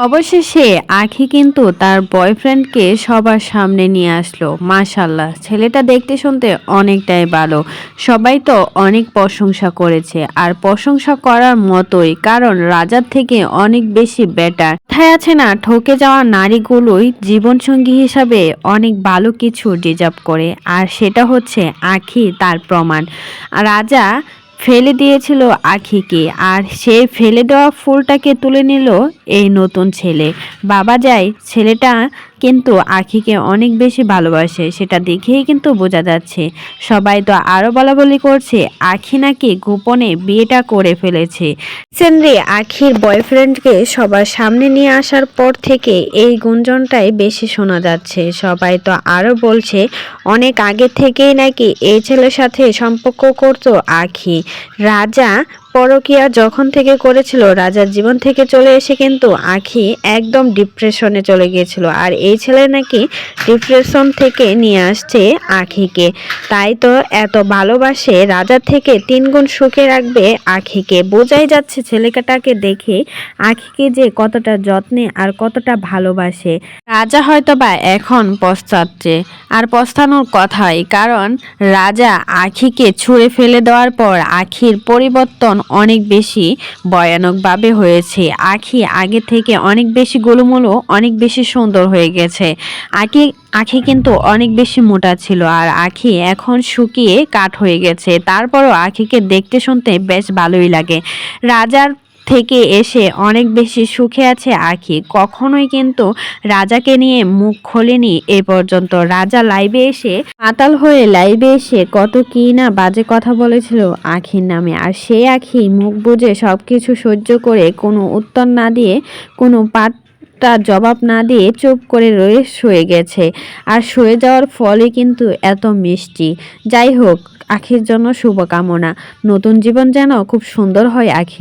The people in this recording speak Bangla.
অবশেষে আখি কিন্তু তার বয়ফ্রেন্ডকে সবার সামনে নিয়ে আসলো। মাশাল্লাহ, ছেলেটা দেখতে শুনতে অনেকটাই ভালো। সবাই তো অনেক প্রশংসা করেছে, আর প্রশংসা করার মতোই, কারণ রাজার থেকে অনেক বেশি বেটার। কথায় আছে না, ঠকে যাওয়া নারীগুলোই জীবনসঙ্গী হিসাবে অনেক ভালো কিছু ডিজার্ভ করে, আর সেটা হচ্ছে আখি তার প্রমাণ। রাজা ফেলে দিয়েছিল আখিকে, আর সেই ফেলে দেওয়া ফুলটাকে তুলে নিল এই নতুন ছেলে। বাবা যায়, ছেলেটা কিন্তু আখিকে অনেক বেশি ভালোবাসে, সেটা দেখেই কিন্তু বোঝা যাচ্ছে। সবাই তো আরো বলাবলি করছে আখি নাকি গোপনে বিয়েটা করে ফেলেছে। রিসেন্টলি আখির বয়ফ্রেন্ডকে সবার সামনে নিয়ে আসার পর থেকে এই গুঞ্জনটাই বেশি শোনা যাচ্ছে। সবাই তো আরো বলছে অনেক আগে থেকেই নাকি এই ছেলের সাথে সম্পর্ক করতো আখি। রাজা পরকীয়া যখন থেকে করেছিল, রাজার জীবন থেকে চলে এসে কিন্তু আখি একদম ডিপ্রেশনে চলে গিয়েছিল, আর এই ছেলে নাকি ডিপ্রেশন থেকে নিয়ে আসছে আখিকে। তাই তো এত ভালোবাসে, রাজার থেকে 3 গুণ সুখে রাখবে আখিকে। বোঝাই যাচ্ছে ছেলেটাকে দেখে আখিকে যে কতটা যত্নে আর কতটা ভালোবাসে। রাজা হয়তো বা এখন পশ্চাচ্ছে, আর পস্তানোর কথাই, কারণ রাজা আখিকে ছুঁড়ে ফেলে দেওয়ার পর আখির পরিবর্তন অনেক বেশি ভয়ানকভাবে হয়েছে। আখি আগে থেকে অনেক বেশি গোলুমোলু, অনেক বেশি সুন্দর হয়ে গেছে। আখি কিন্তু অনেক বেশি মোটা ছিল, আর আখি এখন শুকিয়ে কাঠ হয়ে গেছে। তারপরও আখিকে দেখতে শুনতে বেশ ভালোই লাগে। রাজার থেকে এসে অনেক বেশি সুখে আছে আখি। কখনোই কিন্তু রাজাকে নিয়ে মুখ খোলেনি এ পর্যন্ত। রাজা লাইভে এসে মাতাল হয়ে লাইভে এসে কত কি না বাজে কথা বলেছিল আখির নামে, আর সেই আখি মুখ বুজে সবকিছু সহ্য করে কোনো উত্তর না দিয়ে, কোনো তার জবাব না দিয়ে চুপ করে রয়ে শুয়ে গেছে। আর শুয়ে যাওয়ার ফলে কিন্তু এত মিষ্টি। যাই হোক, আখির জন্য শুভকামনা। নতুন জীবন যেন খুব সুন্দর হয় আখি।